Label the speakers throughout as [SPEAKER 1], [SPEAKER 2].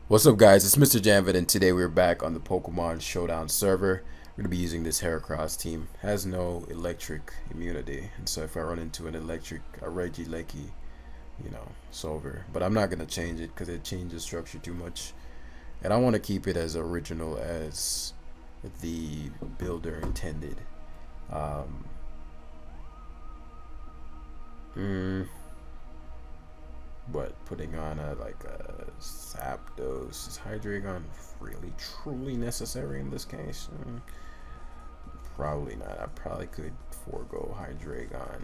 [SPEAKER 1] What's up, guys? It's Mr. Janvid, and today we're back on the Pokemon Showdown server. We're gonna be using this Heracross team. Has no electric immunity, and so if I run into an electric, a Regieleki, it's over. But I'm not gonna change it because it changes structure too much, and I want to keep it as original as the builder intended. Um, mm, but putting on a Zapdos, is Hydreigon really truly necessary in this case? Probably not. I probably could forego Hydreigon.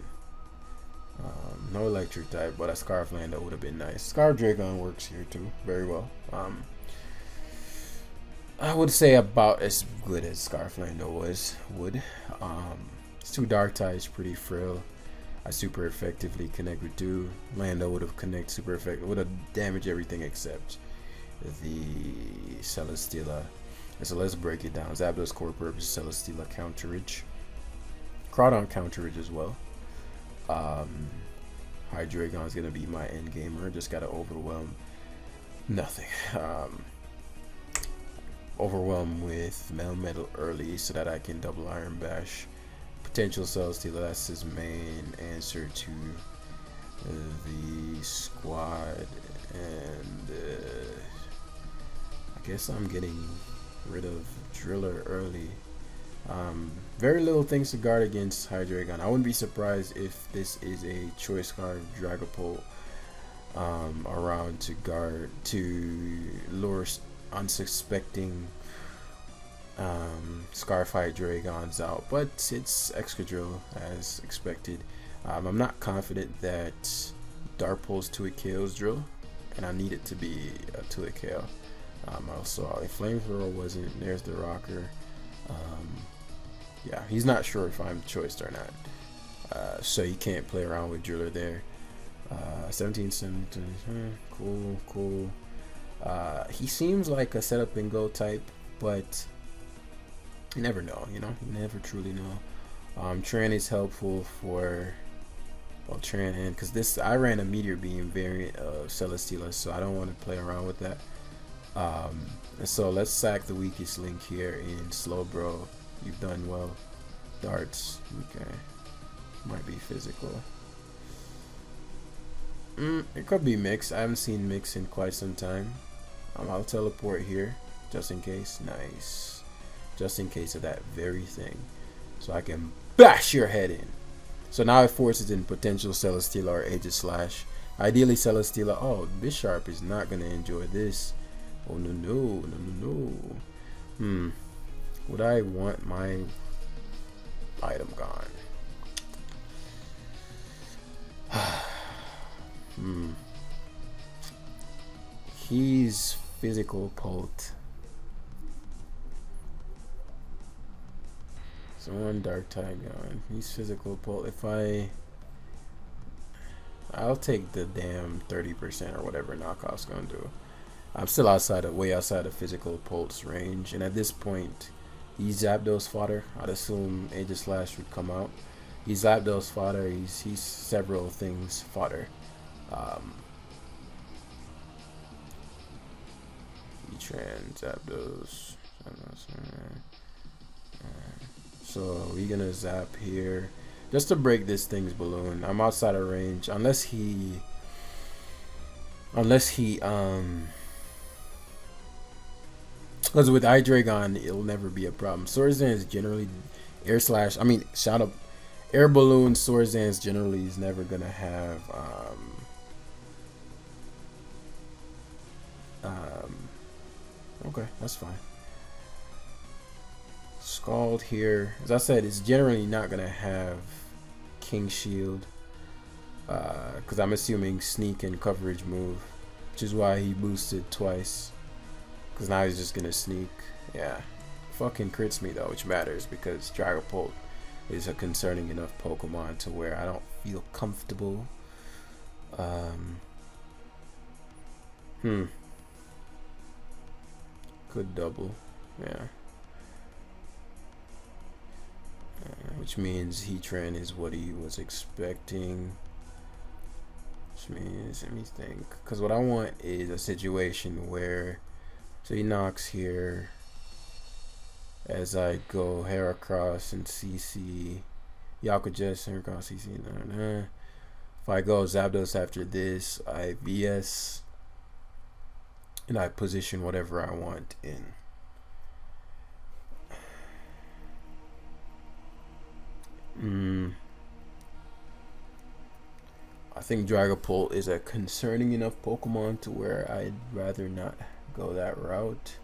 [SPEAKER 1] No electric type, but a Scarflander would have been nice. Scarf Dragon works here too, very well. I would say about as good as Scarflander would. It's two dark types, pretty frail. I super effectively connect with two. Lando would have connect super effective, would have damaged everything except the Celesteela. And so let's break it down. Zapdos core purpose, Celesteela counterage. Crawdon counterage as well. Hydreigon is gonna be my end gamer. Just gotta overwhelm nothing. Overwhelm with Melmetal early so that I can double Iron Bash. Potential Celesteela, that's his main answer to the squad, and I guess I'm getting rid of Driller early. Very little things to guard against Hydreigon. I wouldn't be surprised if this is a choice card Dragapult around to lure unsuspecting Scarf Hydreigons out, but it's Excadrill as expected. I'm not confident that Darkpulse 2-hit KOs Drill, and I need it to be a 2-hit KO. Also, if Flamethrower wasn't, there's the Rocker. Yeah, he's not sure if I'm choiced or not, so you can't play around with Driller there. 17, cool. He seems like a setup and go type, but you never know, you never truly know. Tran is helpful for, well, Tran, and because I ran a Meteor Beam variant of Celesteela, so I don't want to play around with that. And so let's sack the weakest link here in Slowbro. You've done well. Darts, okay, might be physical. It could be Mix. I haven't seen Mix in quite some time. I'll teleport here just in case. Nice. Just in case of that very thing, so I can bash your head in. So now it forces in potential Celesteela or Aegislash. Ideally Celesteela. Oh, Bisharp is not gonna enjoy this. Oh no. Would I want my item gone? He's physical Pult. So one dark type gone. He's physical Pult. I'll take the damn 30% or whatever knockoff's gonna do. I'm still way outside of physical Pult's range, and at this point, he's Zapdos fodder. I'd assume Aegislash would come out. He's Zapdos fodder. He's several things fodder. Tran, Zapdos. So we're gonna zap here just to break this thing's balloon. I'm outside of range unless he because with Hydreigon it'll never be a problem. Swordsdance is generally air balloon. Swordsdance generally is never gonna have okay, that's fine. Scald here, as I said, it's generally not gonna have King Shield because I'm assuming Sneak and Coverage move, which is why he boosted twice, because now he's just gonna sneak. Yeah, fucking crits me though, which matters because Dragapult is a concerning enough Pokemon to where I don't feel comfortable. Could double, yeah. Which means Heatran is what he was expecting. Which means, let me think, because what I want is a situation where So he knocks here. As I go Heracross and CC. Y'all could just Heracross CC. Nah. If I go Zapdos after this, I VS. And I position whatever I want in. I think Dragapult is a concerning enough Pokemon to where I'd rather not go that route.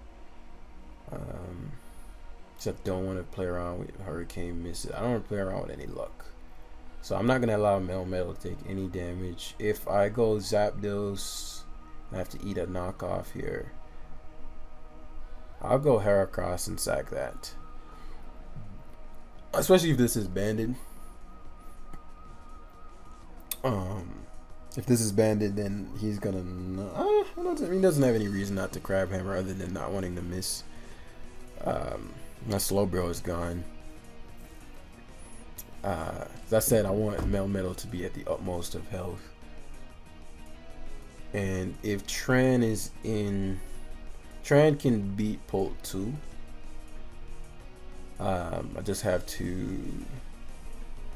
[SPEAKER 1] Except don't want to play around with Hurricane Misses. I don't want to play around with any luck. So I'm not going to allow Melmetal to take any damage. If I go Zapdos, I have to eat a knockoff here. I'll go Heracross and sack that. Especially if this is banded. If this is banded, then he's gonna. He doesn't have any reason not to Crab Hammer other than not wanting to miss. My Slowbro is gone. As I said, I want Melmetal to be at the utmost of health. And if Tran is in, Tran can beat Pult too. I just have to.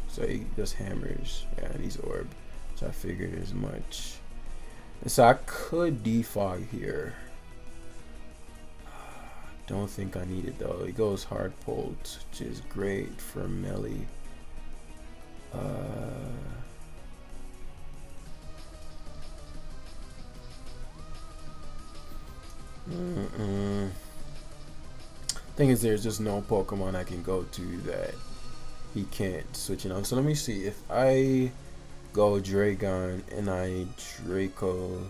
[SPEAKER 1] So he just hammers. Yeah, and he's Orb. So I figured as much. And so I could defog here. Don't think I need it though. He goes Hard Pult, which is great for melee. Thing is, there's just no Pokemon I can go to that he can't switch it on. So let me see if I go Dragon and I Draco.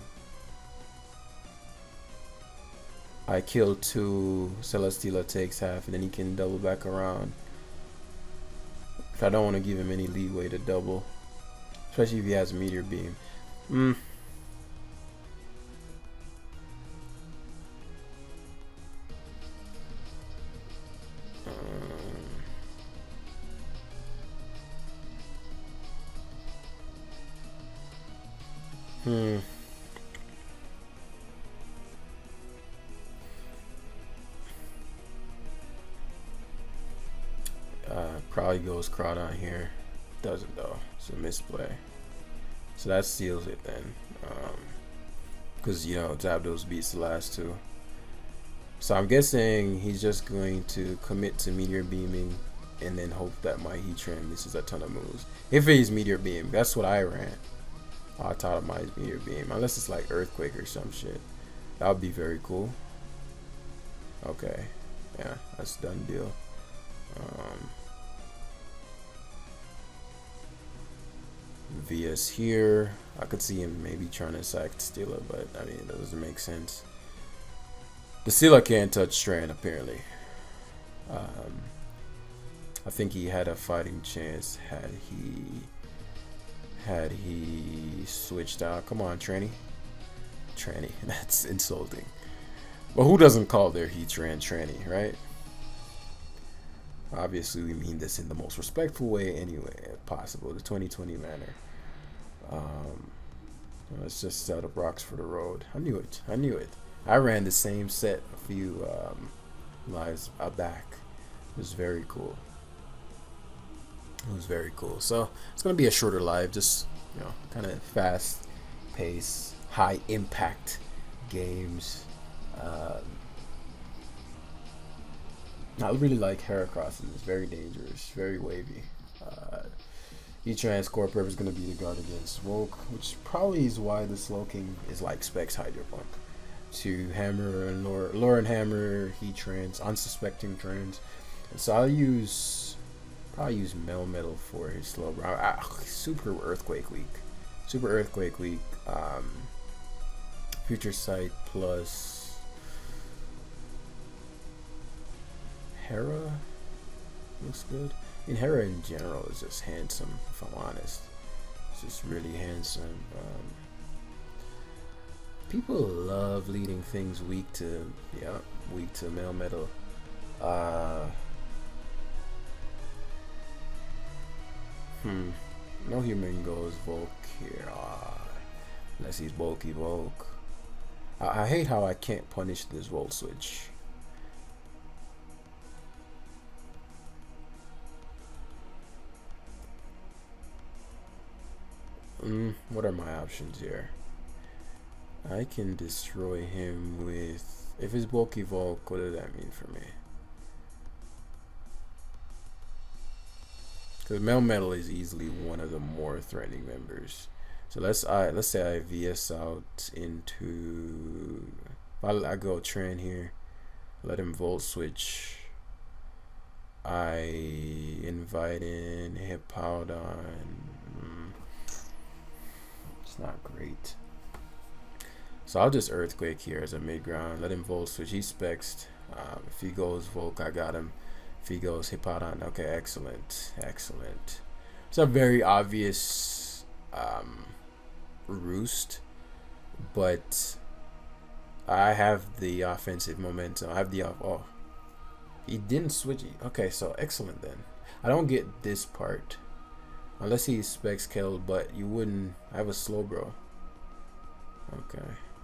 [SPEAKER 1] I kill 2, Celesteela takes half, and then he can double back around. If I don't want to give him any leeway to double, especially if he has Meteor Beam. Probably goes Crawdon here. Doesn't though. It's a misplay. So that seals it then. Because Zapdos beats the last 2. So I'm guessing he's just going to commit to Meteor Beaming and then hope that my Heatran misses a ton of moves. If he's Meteor Beam, that's what I ran. I taught him my Meteor Beam. Unless it's like Earthquake or some shit. That would be very cool. Okay. Yeah, that's a done deal. VS here. I could see him maybe trying to sack Steela, but I mean, that doesn't make sense. The Steela can't touch Strand, apparently. I think he had a fighting chance had he switched out. Come on, Tranny. That's insulting. Well, who doesn't call their Heatran Tranny, right? Obviously, we mean this in the most respectful way anyway, if possible, the 2020 manner. Let's just set up rocks for the road. I knew it. I ran the same set a few lives back. It was very cool. So it's gonna be a shorter live, just kind of fast pace, high impact games. I really like Heracross. It's very dangerous, very wavy. Heatran Scorpion is going to be the guard against Smoke, which probably is why the Slowking is like Specs Hydro Pump. To hammer and lure and hammer Heatrans, unsuspecting trans. And so I'll probably use Melmetal for his slow. Super Earthquake weak. Future Sight plus Hera looks good. I mean, Hera in general is just handsome, if I'm honest. It's just really handsome. People love leading things weak to Melmetal. No human goes Volk here. Unless he's bulky Volk. I hate how I can't punish this Volt Switch. What are my options here? I can destroy him with... If it's bulky Volk, what does that mean for me? Because Metal is easily one of the more threatening members. So let's say I VS out into... I go Tran here, let him Volt Switch. I invite in Hippowdon. It's not great. So I'll just Earthquake here as a mid ground. Let him Volt Switch. He specs. If he goes Volk, I got him. If he goes Hippowdon, okay, excellent. Excellent. It's a very obvious roost, but I have the offensive momentum. I have the oh, he didn't switch. Okay, so excellent then. I don't get this part unless he specs killed, but you wouldn't. I have a slow bro. Okay,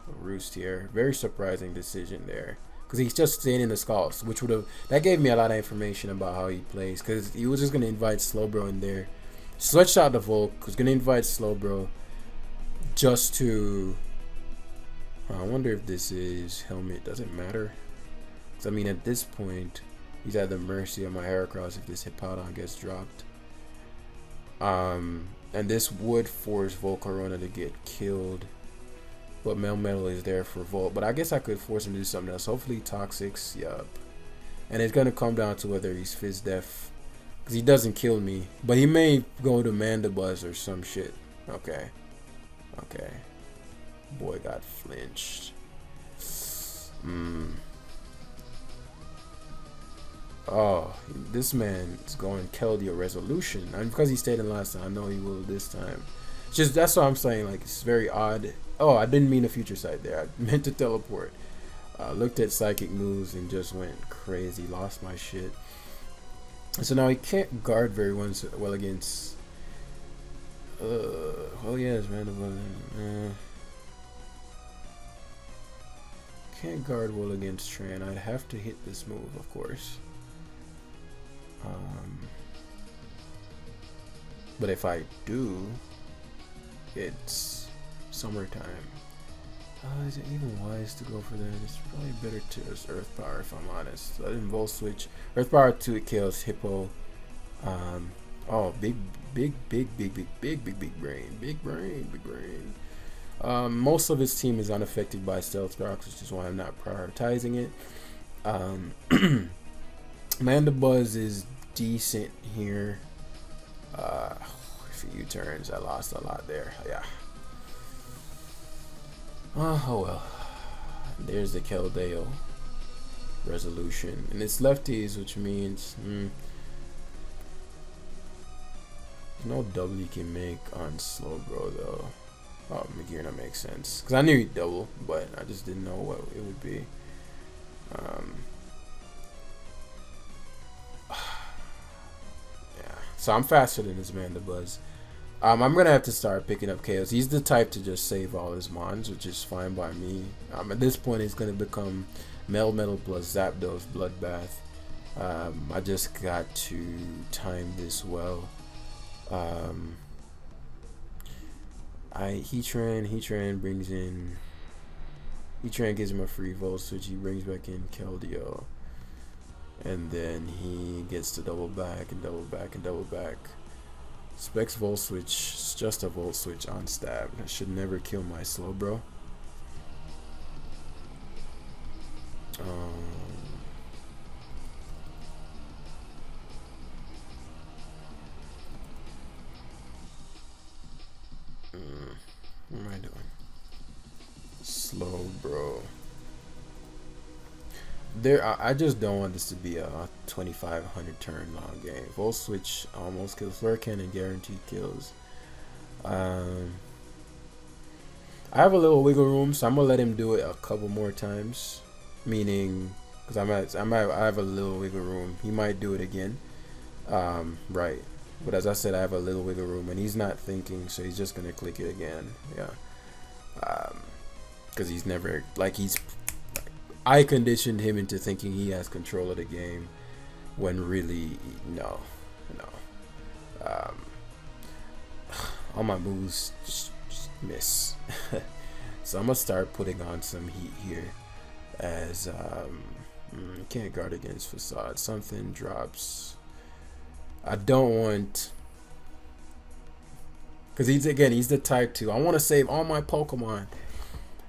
[SPEAKER 1] a roost here. Very surprising decision there, because he's just staying in the skulls, which would have, that gave me a lot of information about how he plays, because he was just gonna invite Slowbro in there, switched out the Volk, was gonna invite Slowbro just to I wonder if this is helmet. Doesn't matter, because I mean at this point he's at the mercy of my Heracross if this Hippowdon gets dropped. And this would force Volcarona to get killed, but Metal is there for Volt. But I guess I could force him to do something else. Hopefully Toxics, yup. And it's gonna come down to whether he's Fizz Def, because he doesn't kill me, but he may go to Mandibuzz or some shit. Okay, okay. Boy got flinched. Oh, this man is going Keldeo Resolution, and because he stayed in last time, I know he will this time. Just that's what I'm saying. Like, it's very odd. Oh, I didn't mean a future sight there. I meant to teleport. Looked at psychic moves and just went crazy. Lost my shit. So now he can't guard very well against. Oh yeah, it's random. Can't guard well against Tran. I'd have to hit this move, of course. But if I do, it's summertime. Is it even wise to go for that? It's probably better to just Earth Power, if I'm honest. Let him Volt Switch. Earth Power 2, it kills Hippo. Oh, big brain. Big brain. Most of his team is unaffected by Stealth Rocks, which is why I'm not prioritizing it. Mandibuzz is decent here. A few turns, I lost a lot there. Yeah. Oh well. There's the Keldeo Resolution, and it's lefties, which means no double you can make on Slowbro though. Oh, Magirna makes sense, because I knew he'd double, but I just didn't know what it would be. Yeah, so I'm faster than this Mandibuzz. I'm gonna have to start picking up KOs. He's the type to just save all his mons, which is fine by me. At this point, it's gonna become Metal plus Zapdos Bloodbath. I just got to time this well. Heatran brings in. Heatran gives him a free Volt Switch. He brings back in Keldeo, and then he gets to double back and double back and double back. Specs Volt Switch. It's just a Volt Switch on stab. That should never kill my Slowbro. What am I doing? Slowbro. I just don't want this to be a 2,500 turn long game. Volt Switch almost kills. Flare Cannon guaranteed kills. I have a little wiggle room, so I'm gonna let him do it a couple more times. Meaning, because I have a little wiggle room. He might do it again. Right. But as I said, I have a little wiggle room, and he's not thinking, so he's just gonna click it again. Yeah. because he's never like I conditioned him into thinking he has control of the game when really no. All my moves just miss. So I'm gonna start putting on some heat here as can't guard against facade. Something drops. I don't want, because he's the type 2. I want to save all my Pokemon.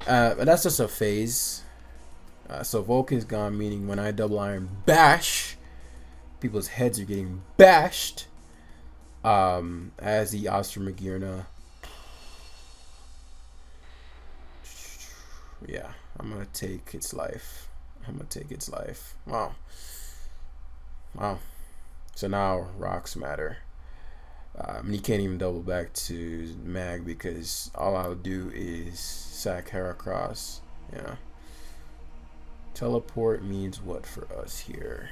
[SPEAKER 1] But that's just a phase. So Vulcan's gone, meaning when I double iron bash, people's heads are getting bashed. As the Ostromagirna. Yeah, I'm gonna take its life. Wow. So now rocks matter. And he can't even double back to Mag because all I'll do is sack Heracross. Yeah. Teleport means what for us here?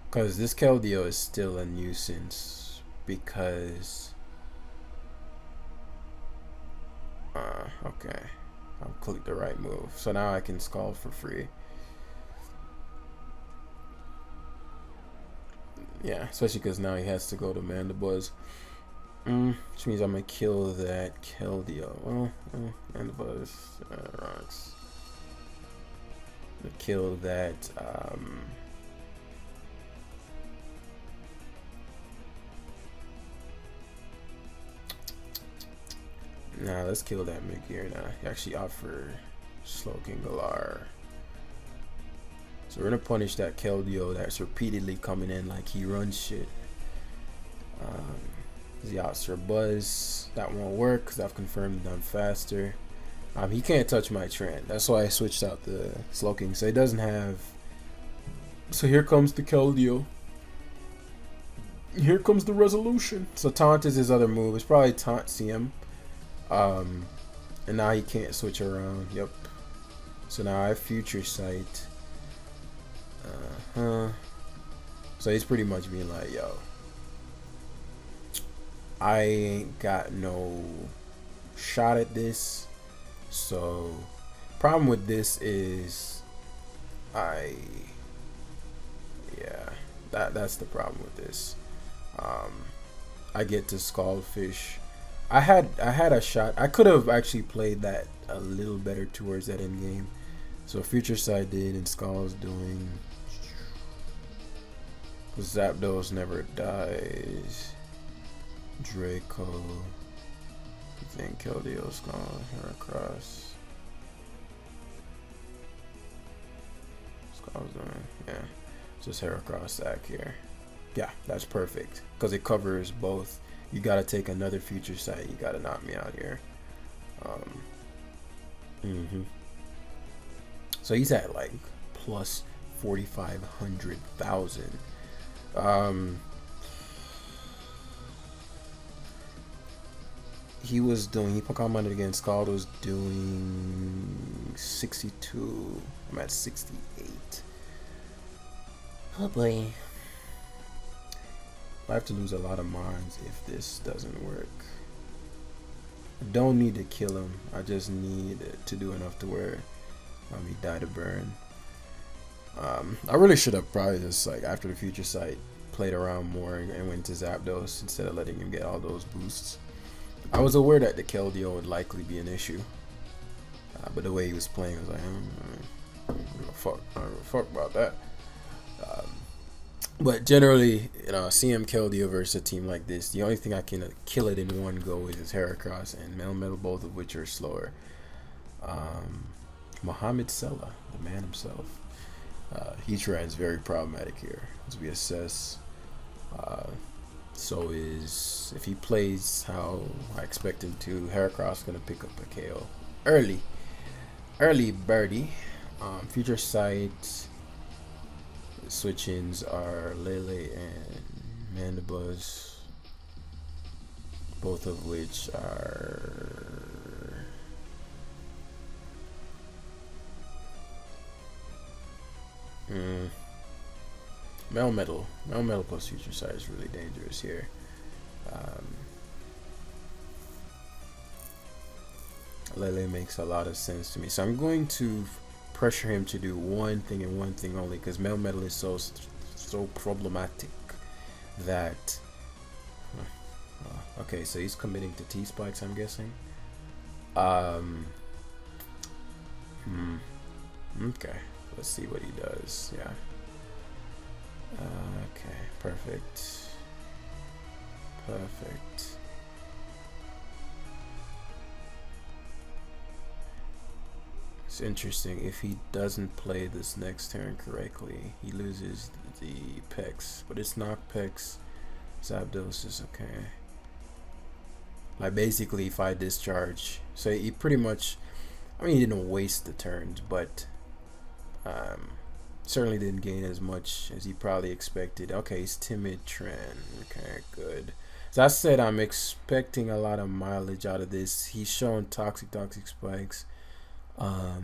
[SPEAKER 1] Because this Keldeo is still a nuisance because okay, I'll click the right move, so now I can Scald for free. Yeah, especially because now he has to go to Mandibuzz, which means I'm gonna kill that Keldeo. Well, Mandibuzz rocks. Kill that nah, let's kill that Magir now. He actually offer Slowking Galar. So we're gonna punish that Keldeo that's repeatedly coming in like he runs shit. The Outsir Buzz, that won't work because I've confirmed done faster. He can't touch my trend. That's why I switched out the Slowking. So he doesn't have. So here comes the Keldeo. Here comes the resolution. So Taunt is his other move. It's probably Taunt CM. And now he can't switch around. Yep. So now I have Future Sight. So he's pretty much being like, yo, I ain't got no shot at this. So problem with this is that's the problem with this. I get to Scaldfish. I had a shot. I could have actually played that a little better towards that end game. So Future Sight did, and Skull's doing. Zapdos never dies. Draco. I think Keldeo's gone. Heracross. Skull's doing. Yeah. Just Heracross sack here. Yeah, that's perfect. Because it covers both. You gotta take another Future Sight. You gotta knock me out here. So he's at like plus 4,500,000. He commented against Scald was doing 62. I'm at 68. Oh boy. I have to lose a lot of mines if this doesn't work. I don't need to kill him. I just need to do enough to where he died to burn. I really should have probably just like after the Future Sight played around more and went to Zapdos instead of letting him get all those boosts. I was aware that the Keldeo would likely be an issue, but the way he was playing, I was like, I don't give a fuck about that. But generally, CM Keldeo versus a team like this, the only thing I can kill it in one go is Heracross and Melmetal, both of which are slower. Mohamed Salah, the man himself. Heatran is very problematic here, as we assess. So is, if he plays how I expect him to, Heracross going to pick up a KO. Early birdie. Future Sight. Switch-ins are Lele and Mandibuzz, both of which are Melmetal plus future sight is really dangerous here. Lele makes a lot of sense to me, so I'm going to pressure him to do one thing and one thing only, because Melmetal is so problematic that. Okay, so he's committing to T-Spikes, I'm guessing. Okay, let's see what he does. Yeah. Okay, perfect. It's interesting. If he doesn't play this next turn correctly, he loses the Pex. But it's not Pex. Zapdos is okay. Like, basically, if I discharge, so he pretty much, I mean, he didn't waste the turns, but certainly didn't gain as much as he probably expected. Okay, he's timid trend. Okay, good. As I said, I'm expecting a lot of mileage out of this. He's shown toxic spikes. Does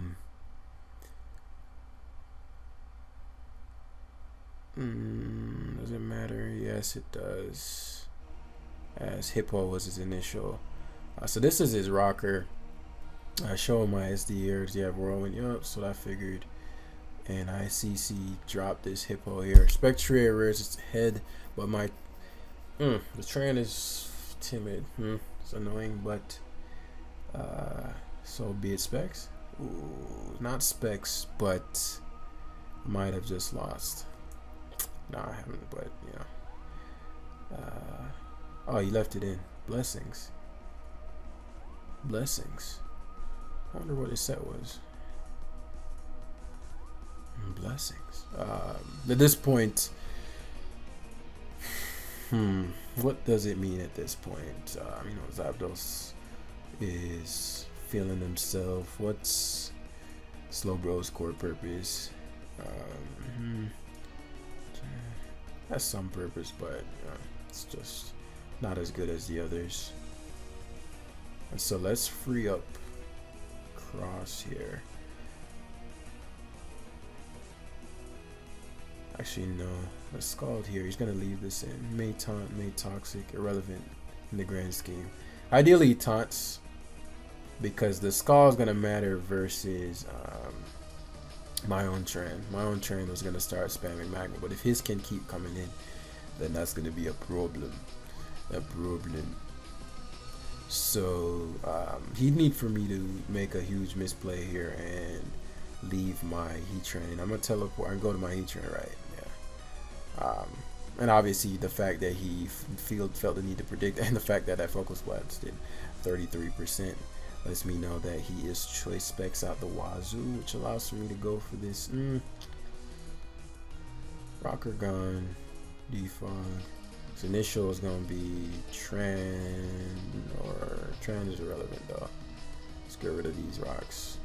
[SPEAKER 1] it matter? Yes, it does. As Hippo was his initial. So this is his rocker. I show him my SD ears. Yeah, rolling. Yup, so I figured. And ICC dropped this Hippo here. Spectria rears its head, but my the Tran is timid. It's annoying, but so be it Specs. Ooh, not Specs, but might have just lost. No, I haven't, but you know. Oh, he left it in. Blessings. I wonder what his set was. Blessings. At this point, what does it mean at this point? You know, Zapdos is feeling himself. What's Slowbro's core purpose? Has some purpose, but it's just not as good as the others. And so let's free up Cross here. Actually, no. Let's Scald here. He's gonna leave this in. May taunt, may toxic, irrelevant in the grand scheme. Ideally, he taunts because the Scald is gonna matter versus my own trend. My own trend was gonna start spamming Magma, but if his can keep coming in, then that's gonna be a problem. So he'd need for me to make a huge misplay here and leave my Heatran. I'm gonna teleport and go to my Heatran, right? Yeah. And obviously the fact that he felt the need to predict, and the fact that Focus Blast did 33% lets me know that he is choice specs out the wazoo, which allows for me to go for this. Rocker gone, defog. His initial is gonna be Tran, or Tran is irrelevant though. Let's get rid of these rocks.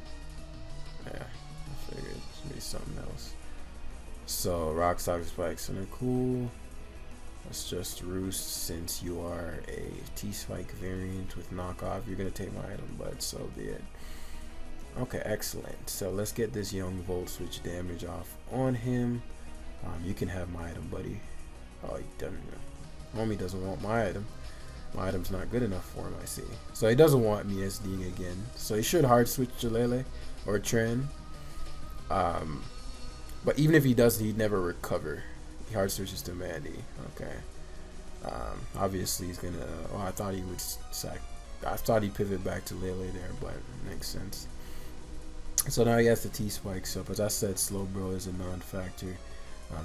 [SPEAKER 1] Yeah, I figured it's gonna be something else. So rock stock spikes and they're cool. Let's just Roost, since you are a T-Spike variant with knockoff. You're gonna take my item, but so be it. Okay, excellent. So let's get this young Volt Switch damage off on him. You can have my item, buddy. Oh, he doesn't. Homie doesn't want my item. My item's not good enough for him, I see. So he doesn't want me SDing again. So he should hard switch Jalele or Tren. But even if he doesn't, he'd never recover. He hard switches to Mandy. Okay. Obviously he's gonna. Oh, I thought he would sack. I thought he'd pivot back to Lele there, but it makes sense. So now he has the T-Spikes up. As I said, Slowbro is a non-factor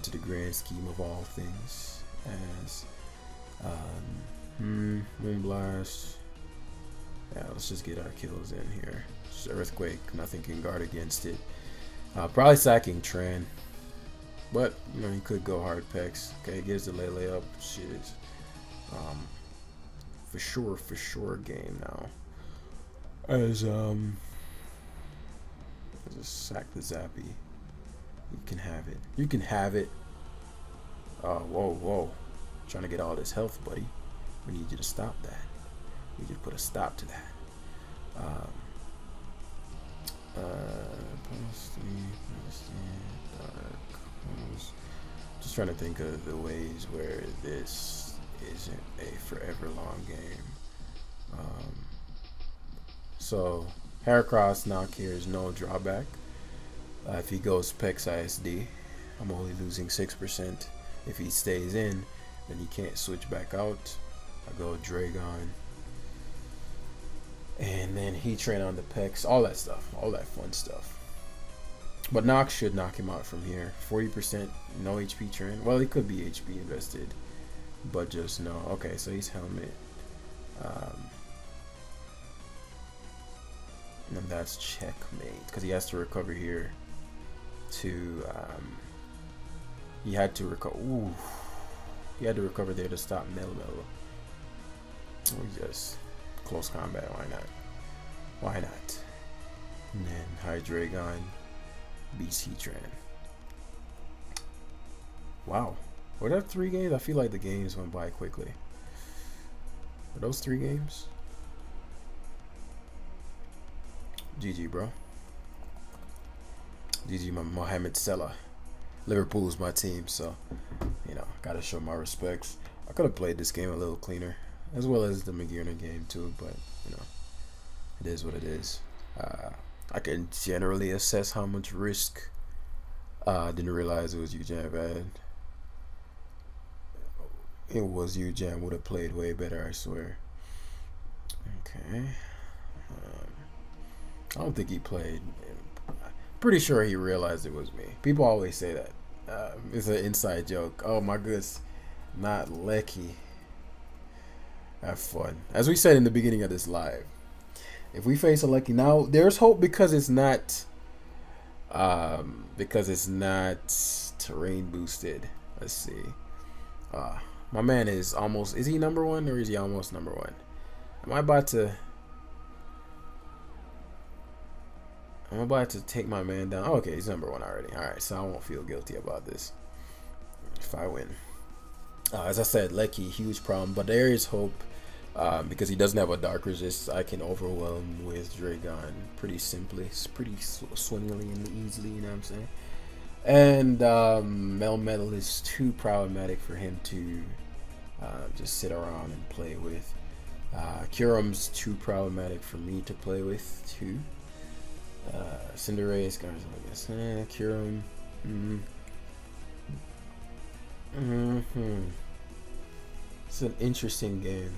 [SPEAKER 1] to the grand scheme of all things. As Moonblast. Yeah, let's just get our kills in here. Just Earthquake, nothing can guard against it. Probably sacking Tran, but you know, he could go hard Pex. Okay, gives the Lele up. Shit, for sure game now. As just sack the Zappy. You can have it. You can have it. Oh, whoa. Trying to get all this health, buddy. We need you to stop that. We need you to put a stop to that. Dark, Just trying to think of the ways where this isn't a forever long game. So Heracross knock here is no drawback. If he goes Pex ISD, I'm only losing 6%. If he stays in, then he can't switch back out. I go Dragon. And then he train on the Pex, all that stuff, all that fun stuff. But Nox should knock him out from here. 40%, no HP train. Well, he could be HP invested, but just no. Okay, so he's Helmet. And that's checkmate, because he has to recover here to, he had to recover, he had to recover there to stop Melo. We just close combat, why not? Why not? And then Hydreigon beats Heatran. Wow. Were that 3 games? I feel like the games went by quickly. Were those 3 games? GG, bro. GG, my Mohamed Salah. Liverpool's my team, so, you know, gotta show my respects. I could have played this game a little cleaner, as well as the McGearner game too, but, you know, it is what it is. I can generally assess how much risk. Didn't realize it was Eugen bad. It was Eugen, would have played way better, I swear. Okay. I don't think he played. Pretty sure he realized it was me. People always say that. It's an inside joke. Oh my goodness, not Lecky. Have fun. As we said in the beginning of this live, if we face a Lecky now, there's hope because it's not terrain boosted. Let's see. My man is almost. Is he number 1 or is he almost number 1? Am I about to? I'm about to take my man down. Oh, okay, he's number 1 already. All right, so I won't feel guilty about this if I win. As I said, Lecky, huge problem, but there is hope because he doesn't have a dark resist. I can overwhelm with Dragon pretty simply, pretty swingily and easily. You know what I'm saying? And Melmetal is too problematic for him to just sit around and play with. Curum's too problematic for me to play with too. Cinderace, guys, I guess. Curum. It's an interesting game.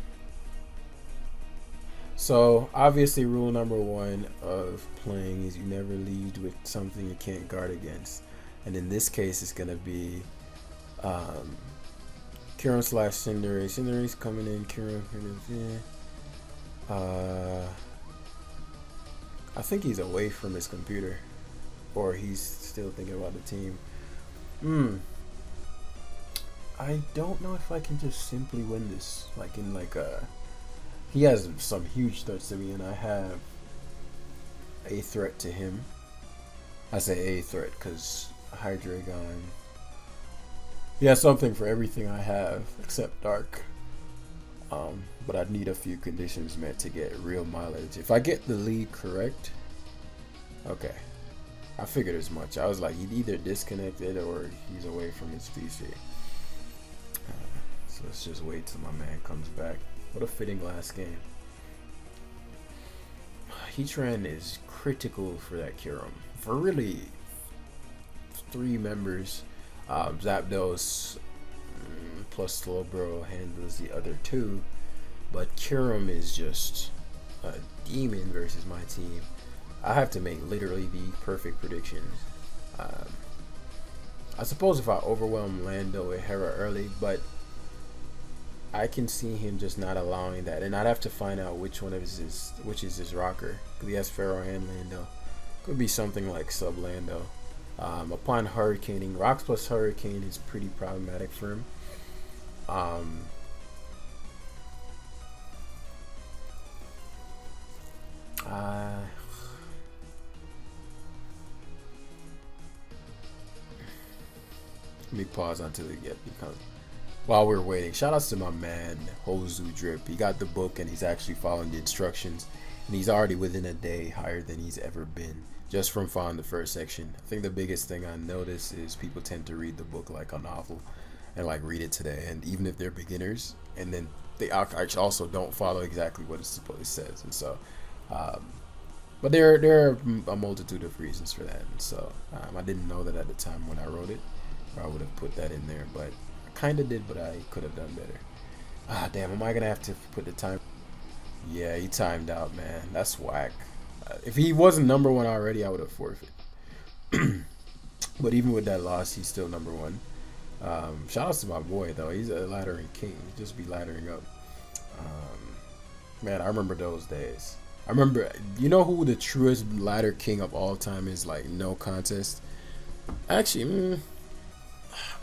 [SPEAKER 1] So obviously, rule number 1 of playing is you never lead with something you can't guard against, and in this case, it's gonna be Curum / Cinderace. Cinderace coming in. Curum. I think he's away from his computer, or he's still thinking about the team. I don't know if I can just simply win this. Like in he has some huge threats to me, and I have a threat to him. I say a threat because Hydreigon. He has something for everything I have except Dark. But I'd need a few conditions met to get real mileage. If I get the lead correct, okay. I figured as much. I was like, he'd either disconnected or he's away from his PC. So let's just wait till my man comes back. What a fitting last game. Heatran is critical for that Curum. For really 3 members, Zapdos plus Slowbro handles the other 2. But Curum is just a demon versus my team. I have to make literally the perfect predictions. I suppose if I overwhelm Lando with Hera early, but I can see him just not allowing that, and I'd have to find out which is his rocker. Because he has Pharaoh and Lando. Could be something like Sub Lando. Upon Hurricaning, Rocks plus Hurricane is pretty problematic for him. Let me pause until we get because while we're waiting, shout outs to my man Hozu Drip. He got the book and he's actually following the instructions, and he's already within a day higher than he's ever been. just from following the first section. I think the biggest thing I notice is people tend to read the book like a novel and like read it today, and even if they're beginners, and then they also don't follow exactly what it says, and so but there are a multitude of reasons for that, and so I didn't know that at the time when I wrote it, or I would have put that in there, but I kind of did, but I could have done better. Damn, am I gonna have to put the time? Yeah, he timed out, man. That's whack. If he wasn't number one already, I would have forfeit. But even with that loss, he's still number one. Shout out to my boy though. He's a laddering king. He just be laddering up. Man, I remember those days. I remember. You know who the truest ladder king of all time is? Like no contest. Actually,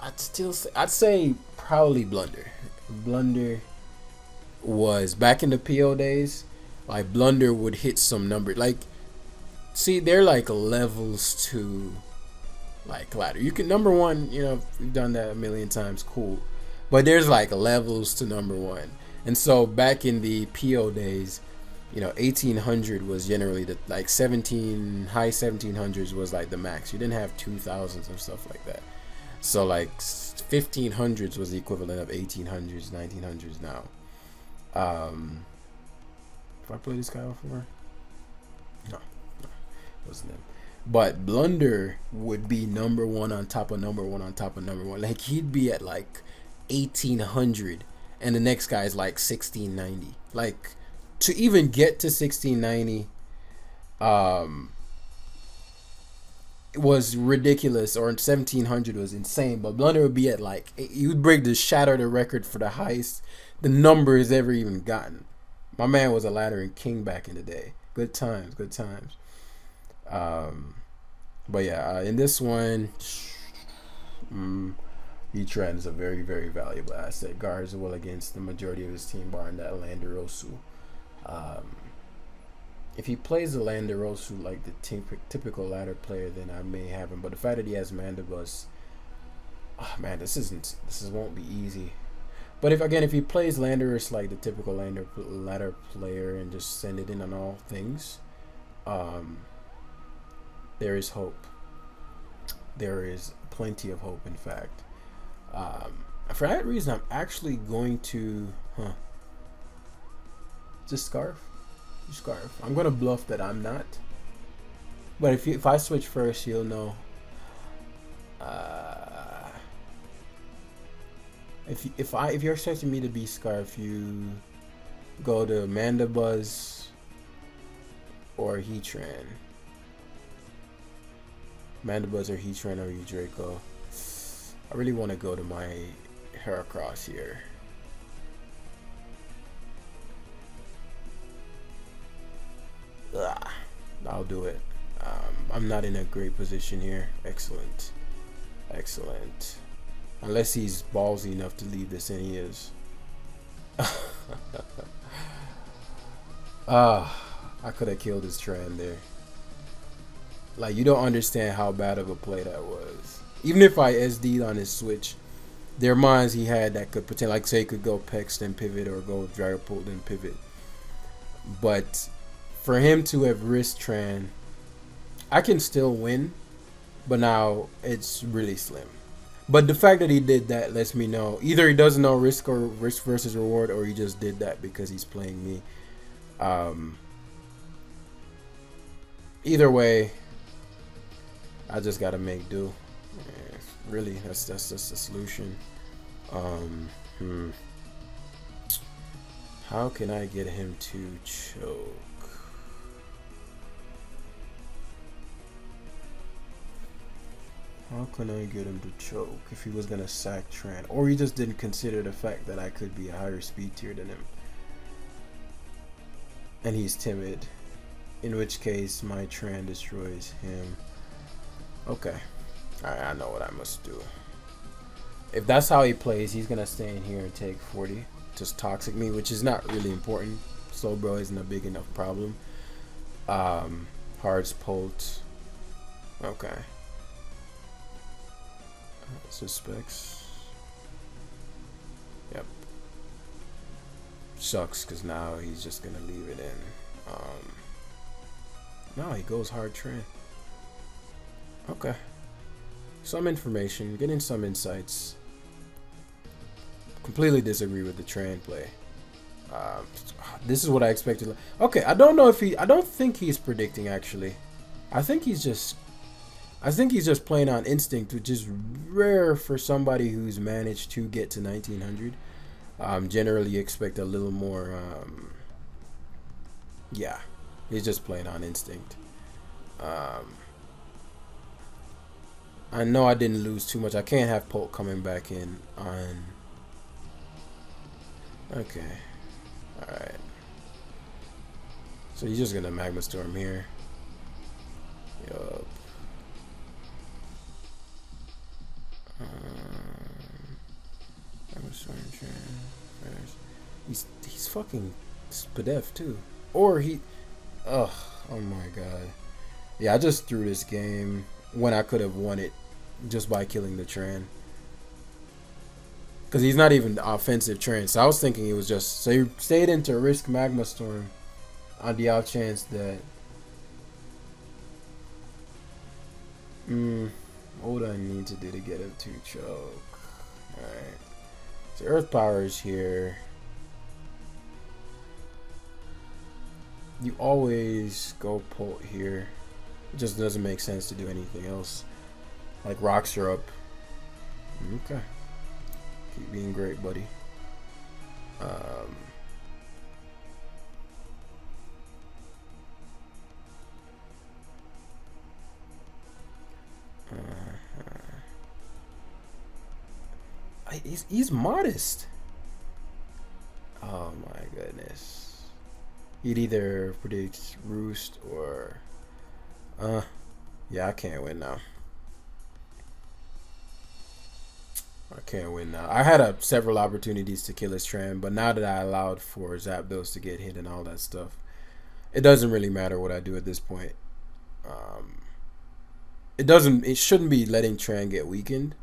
[SPEAKER 1] I'd say probably Blunder. Blunder was back in the PO days. Like Blunder would hit some number. Like, see, they're like levels to like ladder. You can number one. You know, we've done that a million times. Cool, but there's like levels to number one. And so back in the PO days, you know, 1800 was generally the like high 1700s was like the max. You didn't have 2000s and stuff like that. So like 1500s was the equivalent of 1800s, 1900s now. If I play this guy before, no, it wasn't him. But Blunder would be number one on top of number one on top of number one. Like he'd be at like 1800, and the next guy is like 1690. Like to even get to 1690, it was ridiculous, or 1700 was insane. But Blunder would be at like, he would break shatter the record for the highest the number has ever even gotten. My man was a laddering king back in the day. Good times, good times. But yeah, in this one, E-Trend is a very, very valuable asset. Guards well against the majority of his team, barring that Landerosu. If he plays the Landerosu like the typical ladder player, then I may have him. But the fact that he has Mandibus, oh man, this won't be easy. But if he plays Landerus like the typical ladder player and just send it in on all things, there is hope. There is plenty of hope, in fact. For that reason, I'm actually going to just Scarf. I'm gonna bluff that I'm not. But if I switch first, you'll know. If you're expecting me to be Scarf, you go to Mandibuzz or Heatran. Mandibuzz or Heatran or Draco. I really want to go to my Heracross here. I'll do it. I'm not in a great position here. Excellent. Unless he's ballsy enough to leave this, and he is. I could have killed his Tran there. Like, you don't understand how bad of a play that was. Even if I SD'd on his switch, there are mines he had that could pretend, like say he could go Pex then pivot, or go Dragapult then pivot. But for him to have risked Tran, I can still win, but now it's really slim. But the fact that he did that lets me know either he doesn't know risk versus reward, or he just did that because he's playing me. Either way, I just gotta make do. Yeah, really, that's just the solution. How can I get him to choke? How can I get him to choke if he was gonna sack Tran, or he just didn't consider the fact that I could be a higher speed tier than him, and he's timid, in which case my Tran destroys him. Okay, alright, I know what I must do. If that's how he plays, he's gonna stay in here and take 40, just toxic me, which is not really important. Slow bro isn't a big enough problem. Hard's Polt. Okay. Suspects. Yep. Sucks because now he's just gonna leave it in. No, he goes hard Tran. Okay. Some information, getting some insights. Completely disagree with the Tran play. Um, this is what I expected. Okay, I don't know if he. I don't think he's predicting actually. I think he's just. I think he's just playing on instinct, which is rare for somebody who's managed to get to 1900. Generally, you expect a little more. Yeah, he's just playing on instinct. Um, I know I didn't lose too much. I can't have Polk coming back in on. Okay, all right. So he's just gonna Magma Storm here. Yup. Magma Storm first. He's fucking Spadef too. Or he. Ugh. Oh my god. Yeah, I just threw this game when I could have won it just by killing the Tran. Because he's not even offensive Tran. So I was thinking he was just. So he stayed in to risk Magma Storm on the off chance that. What would I need to do to get him to choke? Alright. So Earth Power is here. You always go Polt here. It just doesn't make sense to do anything else. Like rocks are up. Okay. Keep being great, buddy. He's modest. Oh my goodness. He'd either predict Roost or yeah, I can't win now. I can't win now. I had several opportunities to kill his Tran, but now that I allowed for Zapdos to get hit and all that stuff, it doesn't really matter what I do at this point. It shouldn't be letting Tran get weakened,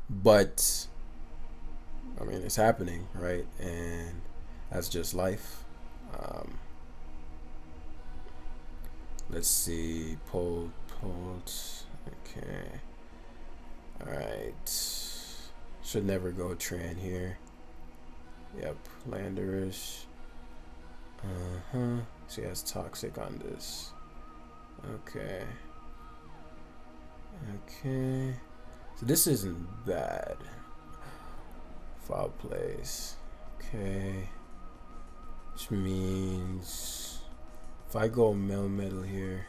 [SPEAKER 1] but I mean it's happening, right? And that's just life. Let's see, Polt. Okay. Alright. Should never go Tran here. Yep, Landerish. So he has Toxic on this. Okay. Okay. So this isn't bad. Foul plays. Okay. Which means if I go Melmetal here,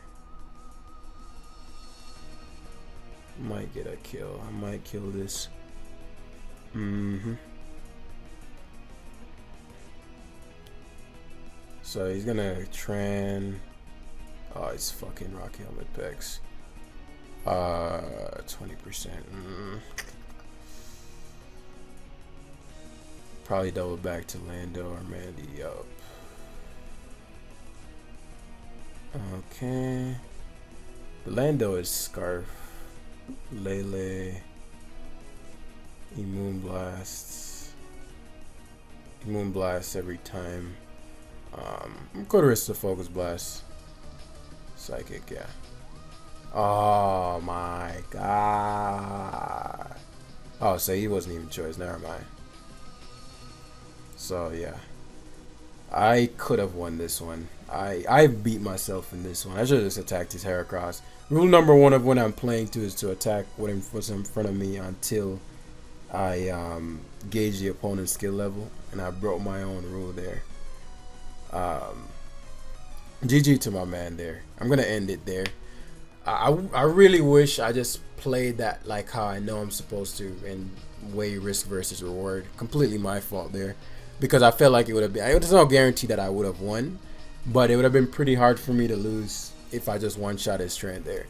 [SPEAKER 1] I might get a kill. I might kill this. So he's gonna Tran. Oh, it's fucking Rock Helmet Pex. 20%. Probably double back to Lando or Mandy. Up. Okay. The Lando is Scarf. Lele. He Moonblasts every time. I'm gonna risk the Focus Blast. Psychic, yeah. Oh my god. Oh, so he wasn't even choice. Never mind. So yeah, I could have won this one. I beat myself in this one. I should have just attacked his Heracross. Rule number one of when I'm playing too is to attack what's in front of me until I gauge the opponent's skill level, and I broke my own rule there. GG to my man there. I'm gonna end it there. I really wish I just played that like how I know I'm supposed to and weigh risk versus reward. Completely my fault there, because I felt like it would have been. There's no guarantee that I would have won, but it would have been pretty hard for me to lose if I just one shot his Tran there.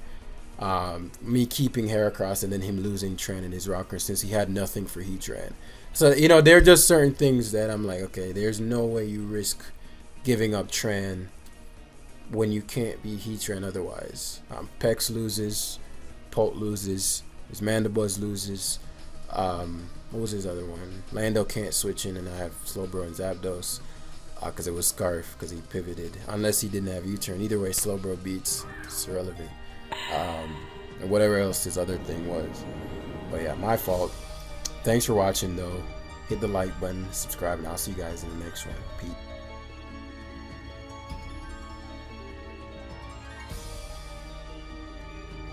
[SPEAKER 1] Me keeping Heracross and then him losing Tran and his rocker since he had nothing for Heatran. So there are just certain things that I'm like, okay, there's no way you risk giving up Tran when you can't be Heatran otherwise. Pex loses, Polt loses, his Mandibuzz loses. What was his other one? Lando can't switch in, and I have Slowbro and Zapdos because it was Scarf because he pivoted. Unless he didn't have U-turn. Either way, Slowbro beats. It's irrelevant. and whatever else his other thing was. But yeah, my fault. Thanks for watching though. Hit the like button, subscribe, and I'll see you guys in the next one. Peace.